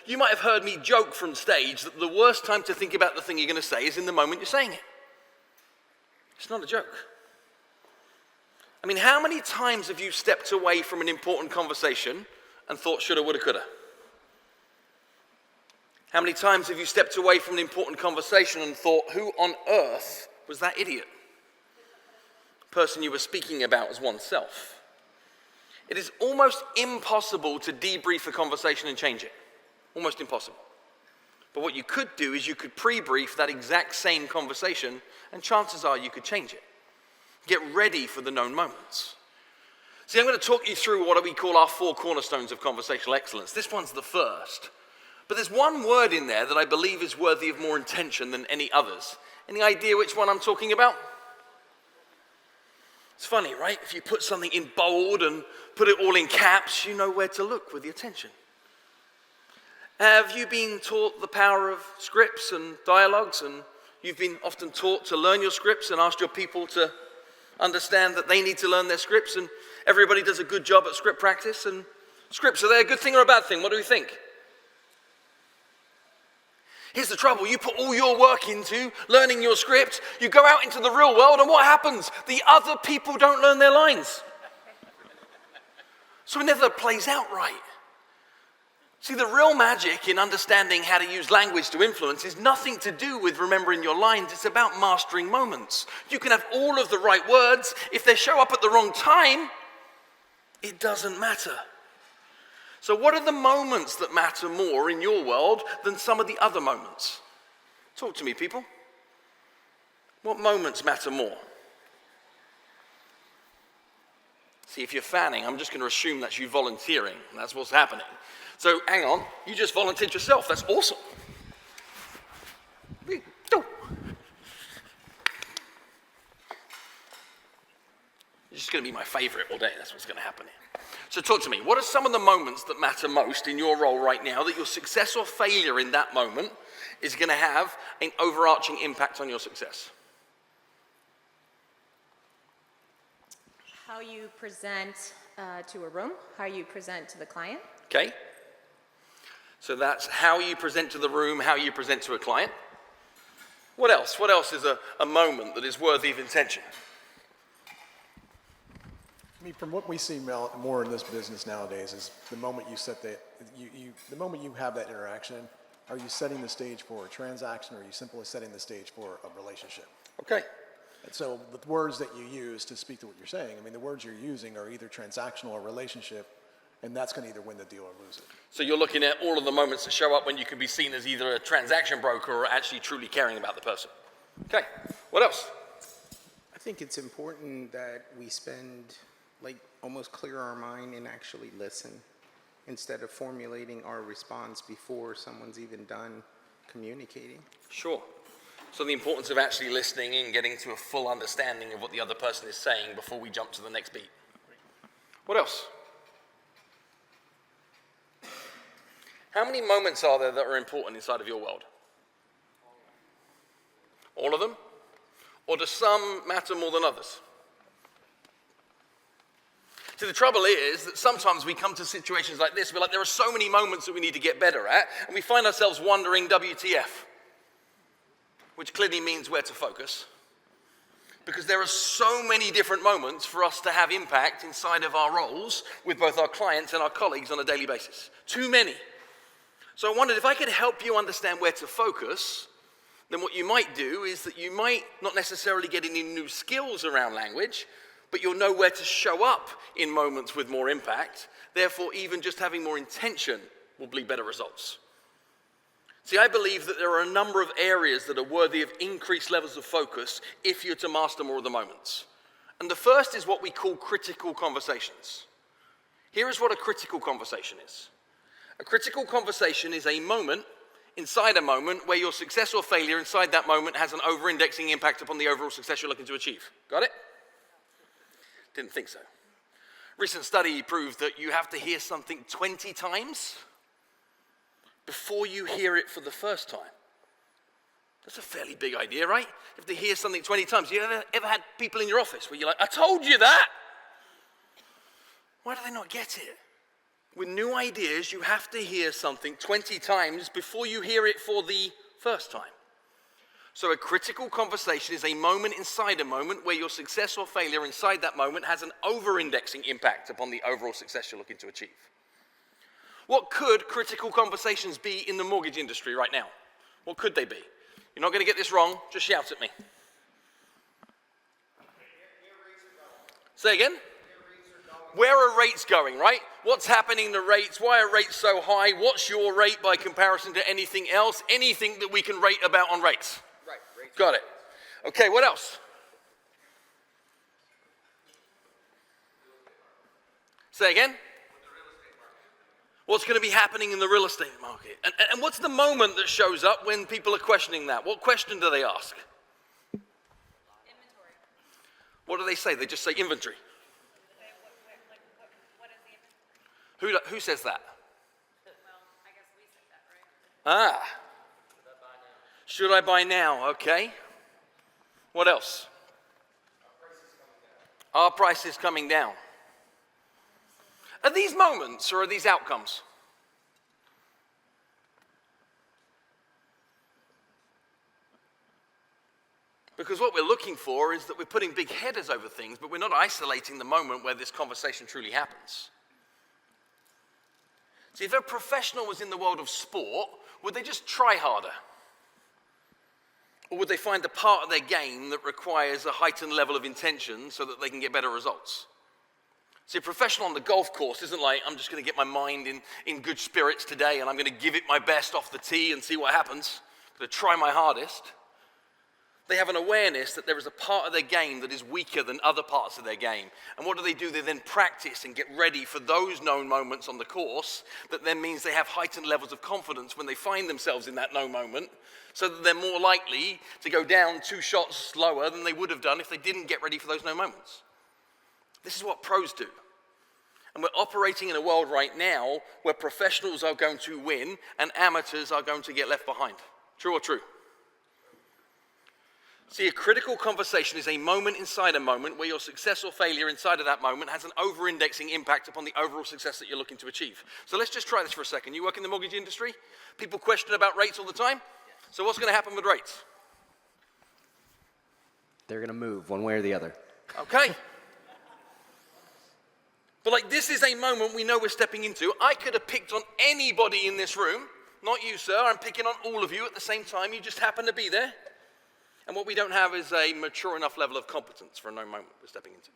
You might have heard me joke from stage that the worst time to think about the thing you're going to say is in the moment you're saying it. It's not a joke. I mean, how many times have you stepped away from an important conversation and thought shoulda, woulda, coulda? How many times have you stepped away from an important conversation and thought, who on earth was that idiot? The person you were speaking about was oneself. It is almost impossible to debrief a conversation and change it. Almost impossible. But what you could do is you could pre-brief that exact same conversation, and chances are you could change it. Get ready for the known moments. See, I'm going to talk you through what we call our 4 cornerstones of conversational excellence. This one's the first. But there's one word in there that I believe is worthy of more intention than any others. Any idea which one I'm talking about? It's funny, right? If you put something in bold and put it all in caps, you know where to look with the attention. Have you been taught the power of scripts and dialogues, and you've been often taught to learn your scripts and asked your people to understand that they need to learn their scripts, and everybody does a good job at script practice, and scripts, are they a good thing or a bad thing? What do we think? Here's the trouble, you put all your work into learning your script, you go out into the real world, and what happens? The other people don't learn their lines. So it never plays out right. See, the real magic in understanding how to use language to influence is nothing to do with remembering your lines. It's about mastering moments. You can have all of the right words. If they show up at the wrong time, it doesn't matter. So what are the moments that matter more in your world than some of the other moments? Talk to me, people. What moments matter more? See, if you're fanning, I'm just going to assume that's you volunteering. That's what's happening. So hang on, you just volunteered yourself. That's awesome. It's just going to be my favorite all day. That's what's going to happen here. So talk to me. What are some of the moments that matter most in your role right now that your success or failure in that moment is going to have an overarching impact on your success? How you present to a room, how you present to the client. Okay. So that's how you present to the room, how you present to a client. What else? What else is a moment that is worthy of intention? I mean, from what we see more in this business nowadays is the moment you set the moment you have that interaction, are you setting the stage for a transaction, or are you simply setting the stage for a relationship? Okay. And so the words that you use to speak to what you're saying, I mean, the words you're using are either transactional or relationship, and that's going to either win the deal or lose it. So you're looking at all of the moments that show up when you can be seen as either a transaction broker or actually truly caring about the person. Okay, what else? I think it's important that we spend, almost clear our mind and actually listen instead of formulating our response before someone's even done communicating. Sure. So the importance of actually listening and getting to a full understanding of what the other person is saying before we jump to the next beat. What else? How many moments are there that are important inside of your world? All of them? Or do some matter more than others? See, the trouble is that sometimes we come to situations like this, we're like, there are so many moments that we need to get better at, and we find ourselves wondering, WTF? Which clearly means where to focus. Because there are so many different moments for us to have impact inside of our roles with both our clients and our colleagues on a daily basis. Too many. So I wondered if I could help you understand where to focus, then what you might do is that you might not necessarily get any new skills around language, but you'll know where to show up in moments with more impact. Therefore, even just having more intention will bleed better results. See, I believe that there are a number of areas that are worthy of increased levels of focus if you're to master more of the moments. And the first is what we call critical conversations. Here is what a critical conversation is. A critical conversation is a moment inside a moment where your success or failure inside that moment has an over-indexing impact upon the overall success you're looking to achieve. Got it? Didn't think so. Recent study proved that you have to hear something 20 times before you hear it for the first time. That's a fairly big idea, right? You have to hear something 20 times. You ever had people in your office where you're like, I told you that? Why do they not get it? With new ideas, you have to hear something 20 times before you hear it for the first time. So a critical conversation is a moment inside a moment where your success or failure inside that moment has an over-indexing impact upon the overall success you're looking to achieve. What could critical conversations be in the mortgage industry right now? What could they be? You're not going to get this wrong, just shout at me. Say again? Where are rates going, right? What's happening to rates? Why are rates so high? What's your rate by comparison to anything else? Anything that we can rate about on rates. Right. Got it. Okay, what else? Say again? What's going to be happening in the real estate market? And what's the moment that shows up when people are questioning that? What question do they ask? Inventory. What do they say? They just say inventory. What is the inventory? Who says that? Well, I guess we said that, right? Ah. Should I buy now? Okay. What else? Our price is coming down. Are these moments or are these outcomes? Because what we're looking for is that we're putting big headers over things, but we're not isolating the moment where this conversation truly happens. See, if a professional was in the world of sport, would they just try harder? Or would they find the part of their game that requires a heightened level of intention so that they can get better results? See, a professional on the golf course isn't like, I'm just going to get my mind in good spirits today and I'm going to give it my best off the tee and see what happens. I'm going to try my hardest. They have an awareness that there is a part of their game that is weaker than other parts of their game. And what do? They then practice and get ready for those known moments on the course that then means they have heightened levels of confidence when they find themselves in that known moment so that they're more likely to go down 2 shots slower than they would have done if they didn't get ready for those known moments. This is what pros do. And we're operating in a world right now where professionals are going to win and amateurs are going to get left behind. True or true? See, a critical conversation is a moment inside a moment where your success or failure inside of that moment has an over-indexing impact upon the overall success that you're looking to achieve. So let's just try this for a second. You work in the mortgage industry? People question about rates all the time? So what's going to happen with rates? They're going to move one way or the other. Okay. But this is a moment we know we're stepping into. I could have picked on anybody in this room. Not you, sir. I'm picking on all of you at the same time. You just happen to be there. And what we don't have is a mature enough level of competence for a known moment we're stepping into.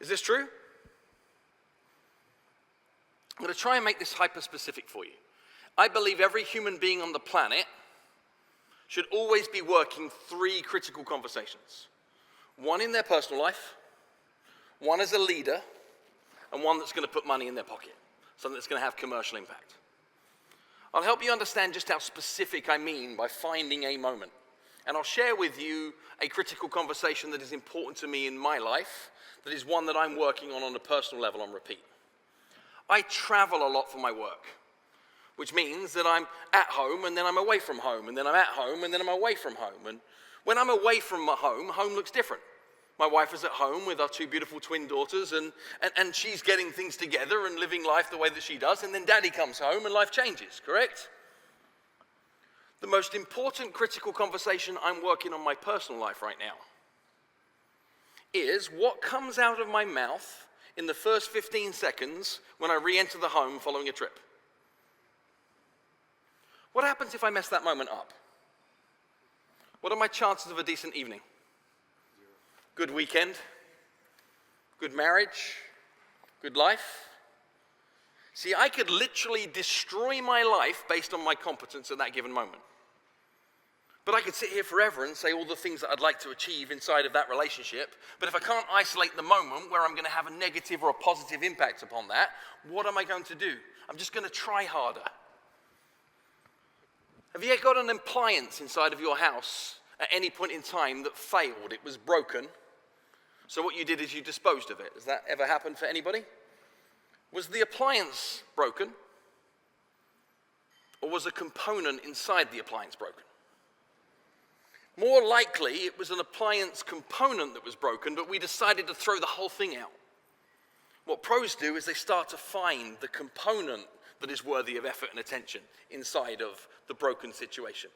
Is this true? I'm going to try and make this hyper-specific for you. I believe every human being on the planet should always be working 3 critical conversations. One in their personal life, one as a leader, and one that's going to put money in their pocket, something that's going to have commercial impact. I'll help you understand just how specific I mean by finding a moment. And I'll share with you a critical conversation that is important to me in my life, that is one that I'm working on a personal level on repeat. I travel a lot for my work, which means that I'm at home and then I'm away from home, and then I'm at home and then I'm away from home. And when I'm away from my home looks different. My wife is at home with our 2 beautiful twin daughters, and she's getting things together and living life the way that she does, and then daddy comes home and life changes, correct? The most important critical conversation I'm working on my personal life right now is what comes out of my mouth in the first 15 seconds when I re-enter the home following a trip. What happens if I mess that moment up? What are my chances of a decent evening? Good weekend? Good marriage? Good life? See, I could literally destroy my life based on my competence at that given moment. But I could sit here forever and say all the things that I'd like to achieve inside of that relationship. But if I can't isolate the moment where I'm going to have a negative or a positive impact upon that, what am I going to do? I'm just going to try harder. Have you got an appliance inside of your house at any point in time that failed? It was broken. So what you did is you disposed of it. Has that ever happened for anybody? Was the appliance broken? Or was a component inside the appliance broken? More likely, it was an appliance component that was broken, but we decided to throw the whole thing out. What pros do is they start to find the component that is worthy of effort and attention inside of the broken situation.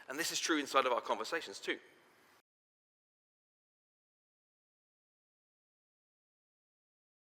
And this is true inside of our conversations too.